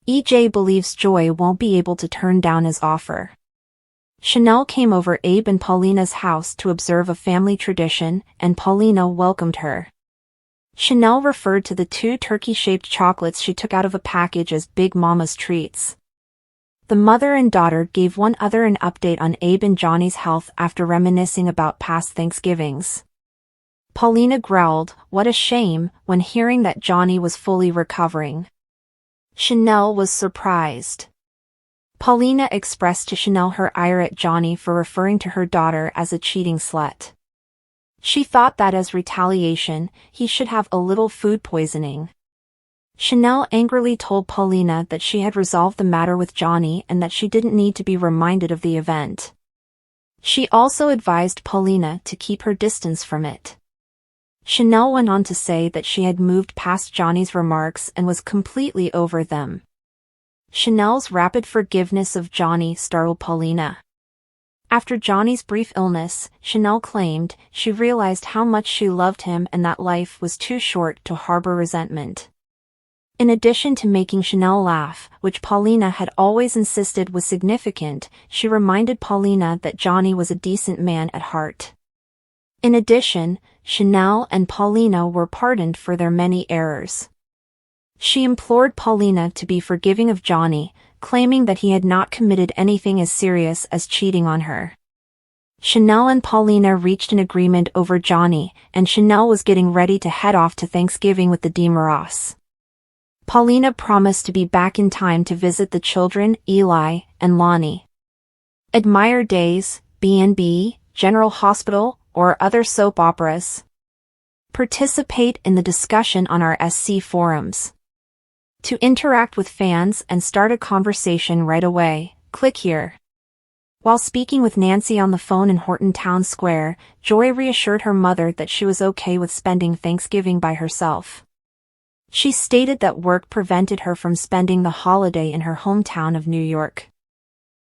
EJ believes Joy won't be able to turn down his offer. Chanel came over Abe and Paulina's house to observe a family tradition, and Paulina welcomed her. Chanel referred to the 2 turkey-shaped chocolates she took out of a package as Big Mama's treats. The mother and daughter gave one another an update on Abe and Johnny's health after reminiscing about past Thanksgivings. Paulina growled, "What a shame," when hearing that Johnny was fully recovering. Chanel was surprised. Paulina expressed to Chanel her ire at Johnny for referring to her daughter as a cheating slut. She thought that as retaliation, he should have a little food poisoning. Chanel angrily told Paulina that she had resolved the matter with Johnny and that she didn't need to be reminded of the event. She also advised Paulina to keep her distance from it. Chanel went on to say that she had moved past Johnny's remarks and was completely over them. Chanel's rapid forgiveness of Johnny startled Paulina. After Johnny's brief illness, Chanel claimed she realized how much she loved him and that life was too short to harbor resentment. In addition to making Chanel laugh, which Paulina had always insisted was significant, she reminded Paulina that Johnny was a decent man at heart. In addition, Chanel and Paulina were pardoned for their many errors. She implored Paulina to be forgiving of Johnny, claiming that he had not committed anything as serious as cheating on her. Chanel and Paulina reached an agreement over Johnny, and Chanel was getting ready to head off to Thanksgiving with the DeMoras. Paulina promised to be back in time to visit the children, Eli and Lonnie. Admire Days, B&B, General Hospital, or other soap operas? Participate in the discussion on our SC forums. To interact with fans and start a conversation right away, click here. While speaking with Nancy on the phone in Horton Town Square, Joy reassured her mother that she was okay with spending Thanksgiving by herself. She stated that work prevented her from spending the holiday in her hometown of New York.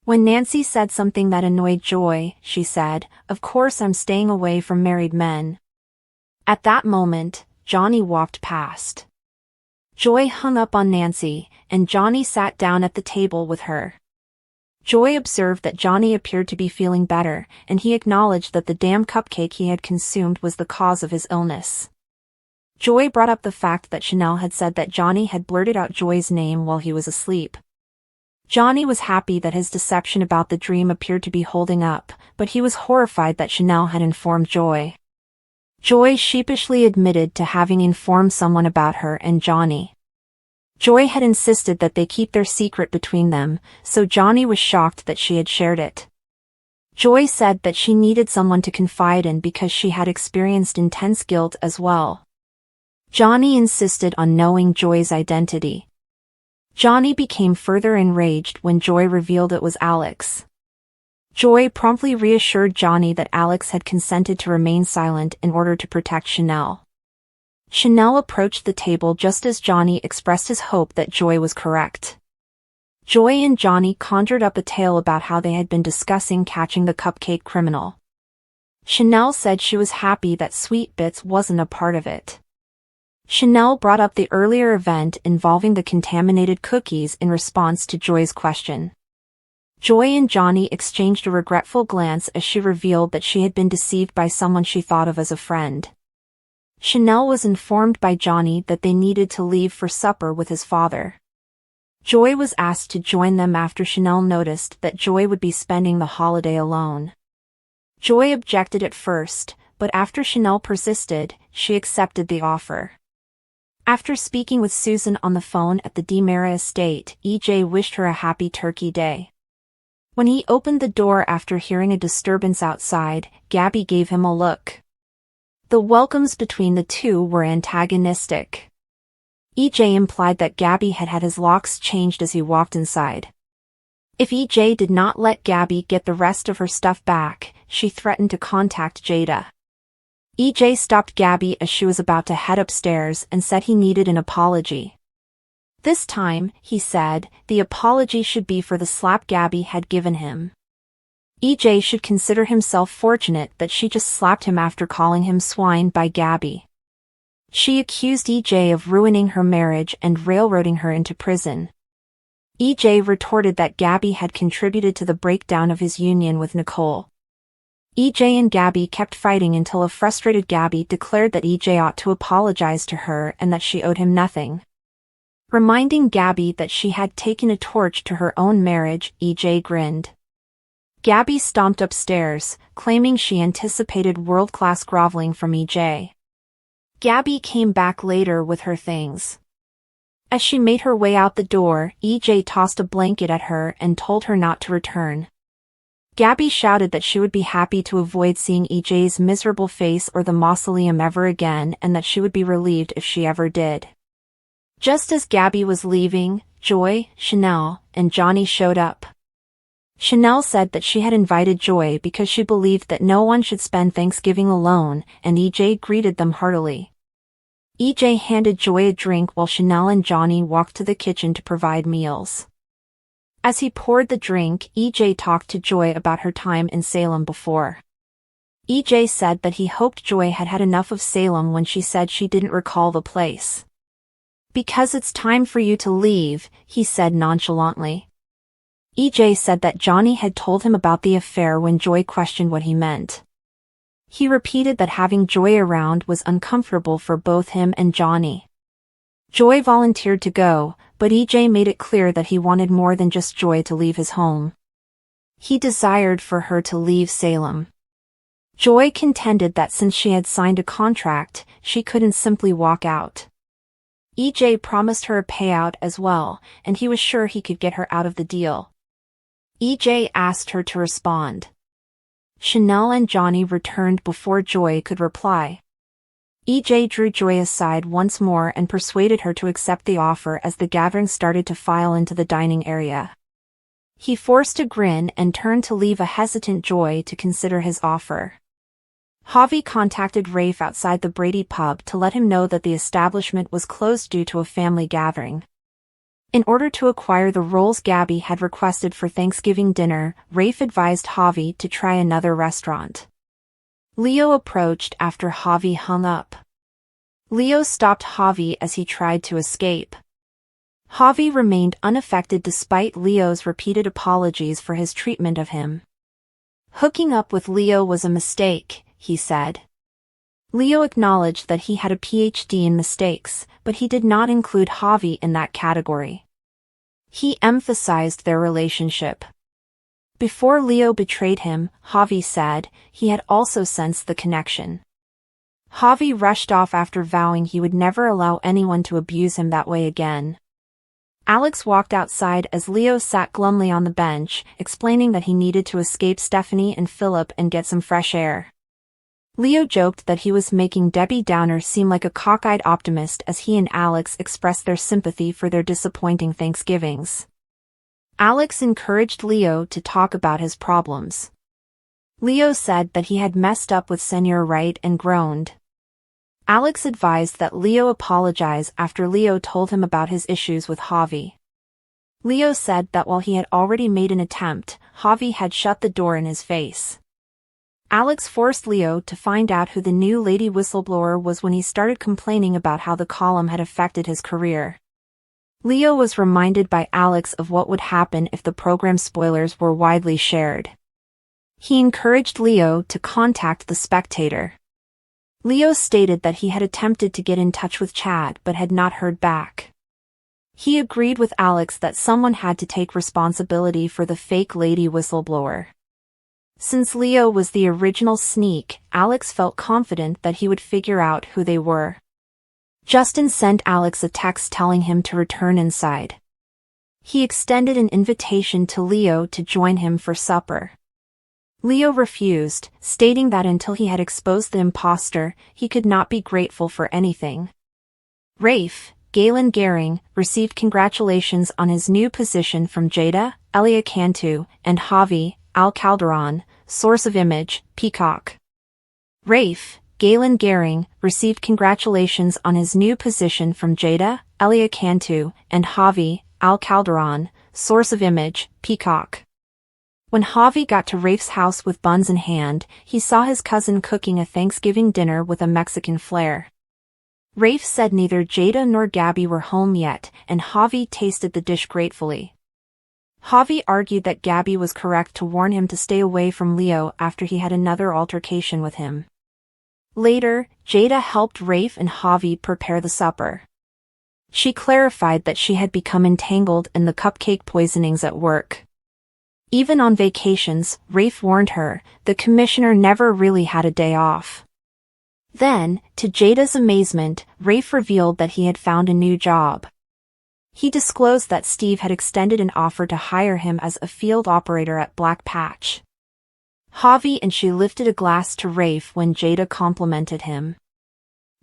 When Nancy said something that annoyed Joy, she said, "Of course I'm staying away from married men." At that moment, Johnny walked past. Joy hung up on Nancy, and Johnny sat down at the table with her. Joy observed that Johnny appeared to be feeling better, and he acknowledged that the damn cupcake he had consumed was the cause of his illness. Joy brought up the fact that Chanel had said that Johnny had blurted out Joy's name while he was asleep. Johnny was happy that his deception about the dream appeared to be holding up, but he was horrified that Chanel had informed Joy. Joy sheepishly admitted to having informed someone about her and Johnny. Joy had insisted that they keep their secret between them, so Johnny was shocked that she had shared it. Joy said that she needed someone to confide in because she had experienced intense guilt as well. Johnny insisted on knowing Joy's identity. Johnny became further enraged when Joy revealed it was Alex. Joy promptly reassured Johnny that Alex had consented to remain silent in order to protect Chanel. Chanel approached the table just as Johnny expressed his hope that Joy was correct. Joy and Johnny conjured up a tale about how they had been discussing catching the cupcake criminal. Chanel said she was happy that Sweet Bits wasn't a part of it. Chanel brought up the earlier event involving the contaminated cookies in response to Joy's question. Joy and Johnny exchanged a regretful glance as she revealed that she had been deceived by someone she thought of as a friend. Chanel was informed by Johnny that they needed to leave for supper with his father. Joy was asked to join them after Chanel noticed that Joy would be spending the holiday alone. Joy objected at first, but after Chanel persisted, she accepted the offer. After speaking with Susan on the phone at the DeMera estate, EJ wished her a happy Turkey Day. When he opened the door after hearing a disturbance outside, Gabby gave him a look. The welcomes between the two were antagonistic. EJ implied that Gabby had had his locks changed as he walked inside. If EJ did not let Gabby get the rest of her stuff back, she threatened to contact Jada. EJ stopped Gabby as she was about to head upstairs and said he needed an apology. This time, he said, the apology should be for the slap Gabby had given him. EJ should consider himself fortunate that she just slapped him after calling him swine by Gabby. She accused EJ of ruining her marriage and railroading her into prison. EJ retorted that Gabby had contributed to the breakdown of his union with Nicole. EJ and Gabby kept fighting until a frustrated Gabby declared that EJ ought to apologize to her and that she owed him nothing. Reminding Gabby that she had taken a torch to her own marriage, EJ grinned. Gabby stomped upstairs, claiming she anticipated world-class groveling from EJ. Gabby came back later with her things. As she made her way out the door, EJ tossed a blanket at her and told her not to return. Gabby shouted that she would be happy to avoid seeing EJ's miserable face or the mausoleum ever again and that she would be relieved if she ever did. Just as Gabby was leaving, Joy, Chanel, and Johnny showed up. Chanel said that she had invited Joy because she believed that no one should spend Thanksgiving alone, and EJ greeted them heartily. EJ handed Joy a drink while Chanel and Johnny walked to the kitchen to provide meals. As he poured the drink, EJ talked to Joy about her time in Salem before. EJ said that he hoped Joy had had enough of Salem when she said she didn't recall the place. "Because it's time for you to leave," he said nonchalantly. EJ said that Johnny had told him about the affair when Joy questioned what he meant. He repeated that having Joy around was uncomfortable for both him and Johnny. Joy volunteered to go, but EJ made it clear that he wanted more than just Joy to leave his home. He desired for her to leave Salem. Joy contended that since she had signed a contract, she couldn't simply walk out. EJ promised her a payout as well, and he was sure he could get her out of the deal. EJ asked her to respond. Chanel and Johnny returned before Joy could reply. EJ drew Joy aside once more and persuaded her to accept the offer as the gathering started to file into the dining area. He forced a grin and turned to leave a hesitant Joy to consider his offer. Javi contacted Rafe outside the Brady pub to let him know that the establishment was closed due to a family gathering. In order to acquire the rolls Gabby had requested for Thanksgiving dinner, Rafe advised Javi to try another restaurant. Leo approached after Javi hung up. Leo stopped Javi as he tried to escape. Javi remained unaffected despite Leo's repeated apologies for his treatment of him. "Hooking up with Leo was a mistake," he said. Leo acknowledged that he had a PhD in mistakes, but he did not include Javi in that category. He emphasized their relationship. Before Leo betrayed him, Javi said, he had also sensed the connection. Javi rushed off after vowing he would never allow anyone to abuse him that way again. Alex walked outside as Leo sat glumly on the bench, explaining that he needed to escape Stephanie and Philip and get some fresh air. Leo joked that he was making Debbie Downer seem like a cockeyed optimist as he and Alex expressed their sympathy for their disappointing Thanksgivings. Alex encouraged Leo to talk about his problems. Leo said that he had messed up with Senor Wright and groaned. Alex advised that Leo apologize after Leo told him about his issues with Javi. Leo said that while he had already made an attempt, Javi had shut the door in his face. Alex forced Leo to find out who the new lady whistleblower was when he started complaining about how the column had affected his career. Leo was reminded by Alex of what would happen if the program spoilers were widely shared. He encouraged Leo to contact The Spectator. Leo stated that he had attempted to get in touch with Chad but had not heard back. He agreed with Alex that someone had to take responsibility for the fake lady whistleblower. Since Leo was the original sneak, Alex felt confident that he would figure out who they were. Justin sent Alex a text telling him to return inside. He extended an invitation to Leo to join him for supper. Leo refused, stating that until he had exposed the imposter, he could not be grateful for anything. Rafe, Galen Gehring, received congratulations on his new position from Jada, Elia Cantu, and Javi, Al Calderon, source of image, Peacock. Rafe, Galen Gehring, received congratulations on his new position from Jada, Elia Cantu, and Javi, Al Calderon, source of image, Peacock. When Javi got to Rafe's house with buns in hand, he saw his cousin cooking a Thanksgiving dinner with a Mexican flair. Rafe said neither Jada nor Gabby were home yet, and Javi tasted the dish gratefully. Javi argued that Gabby was correct to warn him to stay away from Leo after he had another altercation with him. Later, Jada helped Rafe and Javi prepare the supper. She clarified that she had become entangled in the cupcake poisonings at work. Even on vacations, Rafe warned her, the commissioner never really had a day off. Then, to Jada's amazement, Rafe revealed that he had found a new job. He disclosed that Steve had extended an offer to hire him as a field operator at Black Patch. Javi and she lifted a glass to Rafe when Jada complimented him.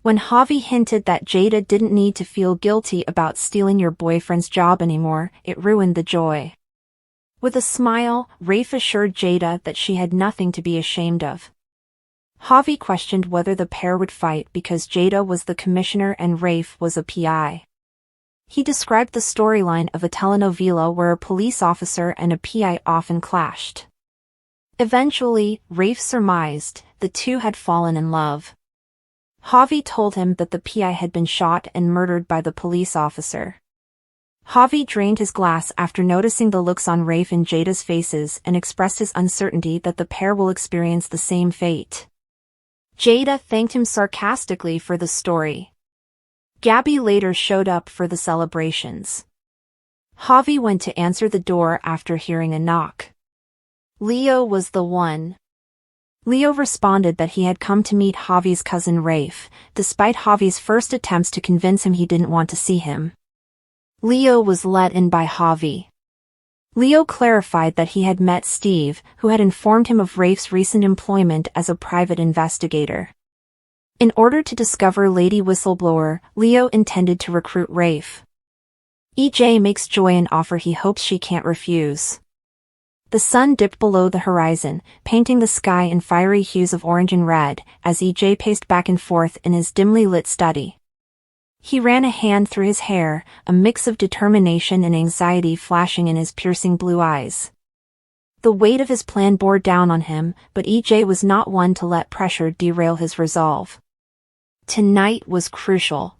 When Javi hinted that Jada didn't need to feel guilty about stealing your boyfriend's job anymore, it ruined the joy. With a smile, Rafe assured Jada that she had nothing to be ashamed of. Javi questioned whether the pair would fight because Jada was the commissioner and Rafe was a PI. He described the storyline of a telenovela where a police officer and a PI often clashed. Eventually, Rafe surmised the two had fallen in love. Javi told him that the PI had been shot and murdered by the police officer. Javi drained his glass after noticing the looks on Rafe and Jada's faces and expressed his uncertainty that the pair will experience the same fate. Jada thanked him sarcastically for the story. Gabby later showed up for the celebrations. Javi went to answer the door after hearing a knock. Leo was the one. Leo responded that he had come to meet Javi's cousin Rafe, despite Javi's first attempts to convince him he didn't want to see him. Leo was let in by Javi. Leo clarified that he had met Steve, who had informed him of Rafe's recent employment as a private investigator. In order to discover Lady Whistleblower, Leo intended to recruit Rafe. EJ makes Joy an offer he hopes she can't refuse. The sun dipped below the horizon, painting the sky in fiery hues of orange and red, as EJ paced back and forth in his dimly lit study. He ran a hand through his hair, a mix of determination and anxiety flashing in his piercing blue eyes. The weight of his plan bore down on him, but EJ was not one to let pressure derail his resolve. Tonight was crucial.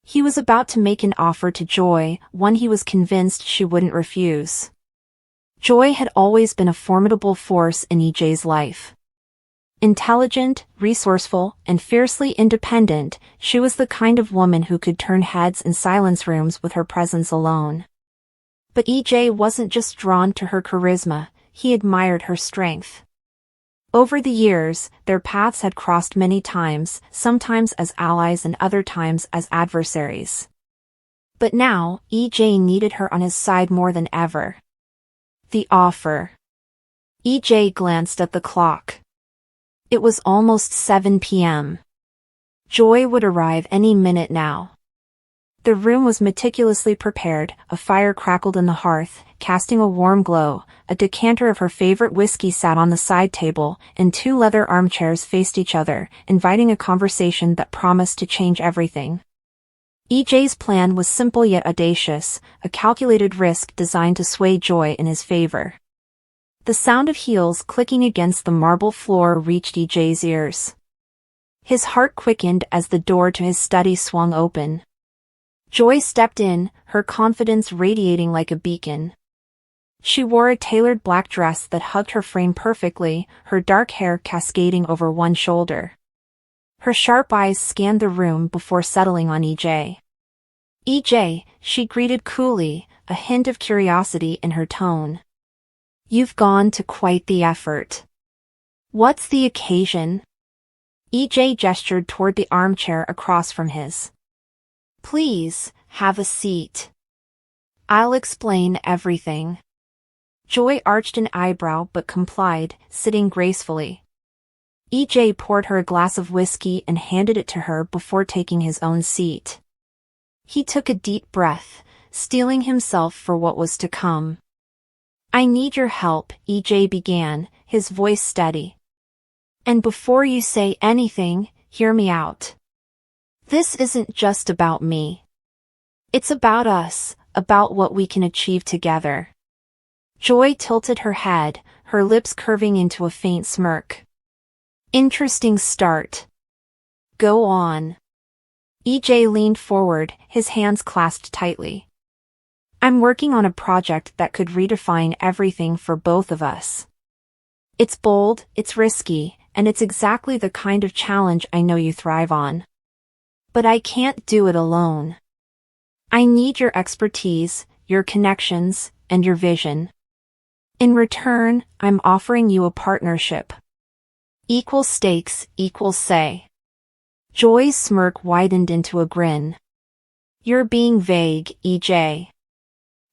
He was about to make an offer to Joy, one he was convinced she wouldn't refuse. Joy had always been a formidable force in EJ's life. Intelligent, resourceful, and fiercely independent, she was the kind of woman who could turn heads and silence rooms with her presence alone. But EJ wasn't just drawn to her charisma, he admired her strength. Over the years, their paths had crossed many times, sometimes as allies and other times as adversaries. But now, EJ needed her on his side more than ever. The offer. EJ glanced at the clock. It was almost 7 p.m. Joy would arrive any minute now. The room was meticulously prepared, a fire crackled in the hearth, casting a warm glow, a decanter of her favorite whiskey sat on the side table, and 2 leather armchairs faced each other, inviting a conversation that promised to change everything. EJ's plan was simple yet audacious, a calculated risk designed to sway Joy in his favor. The sound of heels clicking against the marble floor reached EJ's ears. His heart quickened as the door to his study swung open. Joy stepped in, her confidence radiating like a beacon. She wore a tailored black dress that hugged her frame perfectly, her dark hair cascading over one shoulder. Her sharp eyes scanned the room before settling on EJ. EJ, she greeted coolly, a hint of curiosity in her tone. You've gone to quite the effort. What's the occasion? EJ gestured toward the armchair across from his. Please, have a seat. I'll explain everything. Joy arched an eyebrow but complied, sitting gracefully. EJ poured her a glass of whiskey and handed it to her before taking his own seat. He took a deep breath, steeling himself for what was to come. I need your help, EJ began, his voice steady. And before you say anything, hear me out. This isn't just about me. It's about us, about what we can achieve together. Joy tilted her head, her lips curving into a faint smirk. Interesting start. Go on. EJ leaned forward, his hands clasped tightly. I'm working on a project that could redefine everything for both of us. It's bold, it's risky, and it's exactly the kind of challenge I know you thrive on. But I can't do it alone. I need your expertise, your connections, and your vision. In return, I'm offering you a partnership. Equal stakes, equal say. Joy's smirk widened into a grin. You're being vague, EJ.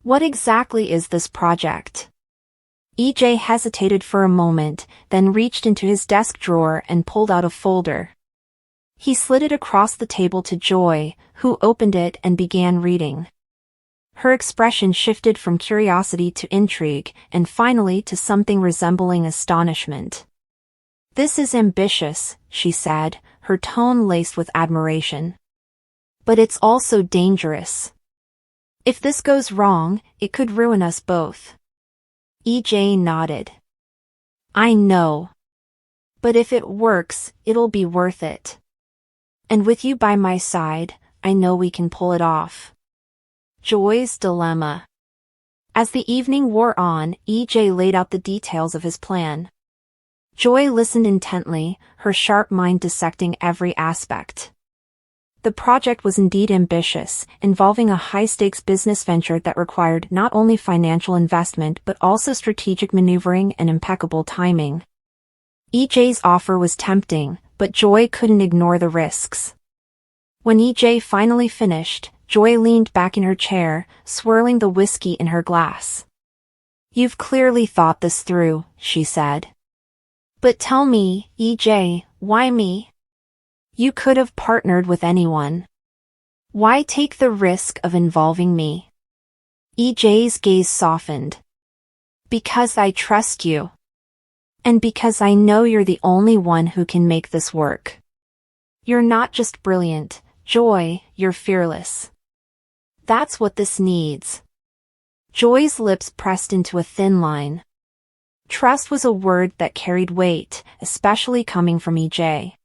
What exactly is this project? EJ hesitated for a moment, then reached into his desk drawer and pulled out a folder. He slid it across the table to Joy, who opened it and began reading. Her expression shifted from curiosity to intrigue, and finally to something resembling astonishment. "This is ambitious," she said, her tone laced with admiration. "But it's also dangerous. If this goes wrong, it could ruin us both." EJ nodded. "I know. But if it works, it'll be worth it. And with you by my side, I know we can pull it off." Joy's dilemma. As the evening wore on, EJ laid out the details of his plan. Joy listened intently, her sharp mind dissecting every aspect. The project was indeed ambitious, involving a high-stakes business venture that required not only financial investment but also strategic maneuvering and impeccable timing. EJ's offer was tempting, but Joy couldn't ignore the risks. When EJ finally finished, Joy leaned back in her chair, swirling the whiskey in her glass. "You've clearly thought this through," she said. "But tell me, EJ, why me? You could have partnered with anyone. Why take the risk of involving me?" EJ's gaze softened. "Because I trust you. And because I know you're the only one who can make this work. You're not just brilliant, Joy, you're fearless. That's what this needs." Joy's lips pressed into a thin line. Trust was a word that carried weight, especially coming from EJ.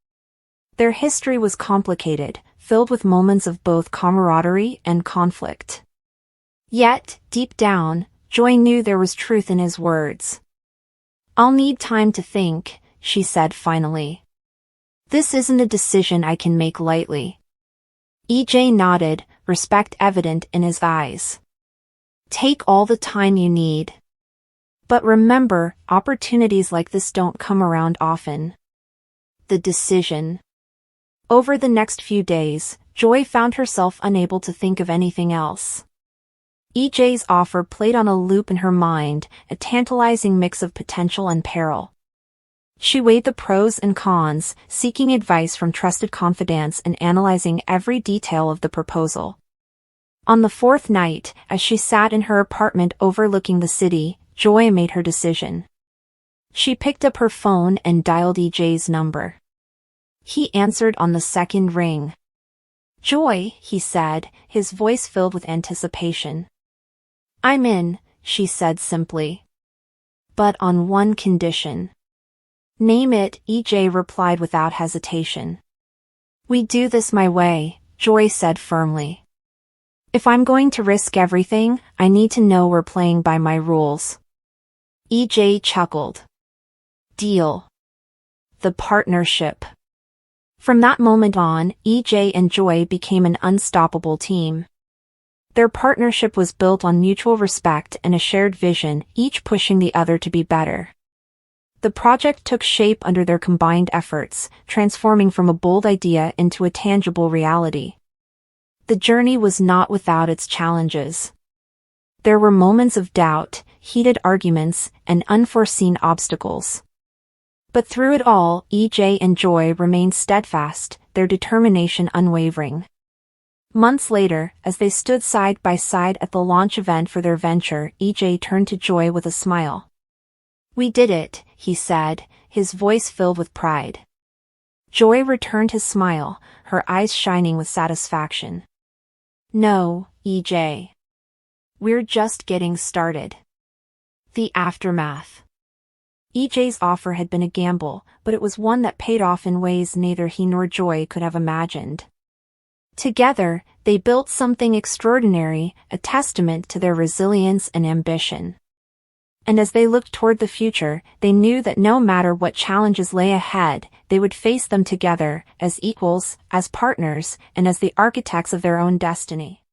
Their history was complicated, filled with moments of both camaraderie and conflict. Yet, deep down, Joy knew there was truth in his words. "I'll need time to think," she said finally. "This isn't a decision I can make lightly." EJ nodded, respect evident in his eyes. "Take all the time you need. But remember, opportunities like this don't come around often." The decision. Over the next few days, Joy found herself unable to think of anything else. EJ's offer played on a loop in her mind, a tantalizing mix of potential and peril. She weighed the pros and cons, seeking advice from trusted confidants and analyzing every detail of the proposal. On the fourth night, as she sat in her apartment overlooking the city, Joy made her decision. She picked up her phone and dialed EJ's number. He answered on the second ring. "Joy," he said, his voice filled with anticipation. "I'm in," she said simply. "But on one condition." "Name it," EJ replied without hesitation. "We do this my way," Joy said firmly. "If I'm going to risk everything, I need to know we're playing by my rules." EJ chuckled. "Deal. The partnership." From that moment on, EJ and Joy became an unstoppable team. Their partnership was built on mutual respect and a shared vision, each pushing the other to be better. The project took shape under their combined efforts, transforming from a bold idea into a tangible reality. The journey was not without its challenges. There were moments of doubt, heated arguments, and unforeseen obstacles. But through it all, EJ and Joy remained steadfast, their determination unwavering. Months later, as they stood side by side at the launch event for their venture, EJ turned to Joy with a smile. "We did it," he said, his voice filled with pride. Joy returned his smile, her eyes shining with satisfaction. "No, EJ. We're just getting started." The aftermath. EJ's offer had been a gamble, but it was one that paid off in ways neither he nor Joy could have imagined. Together, they built something extraordinary, a testament to their resilience and ambition. And as they looked toward the future, they knew that no matter what challenges lay ahead, they would face them together, as equals, as partners, and as the architects of their own destiny.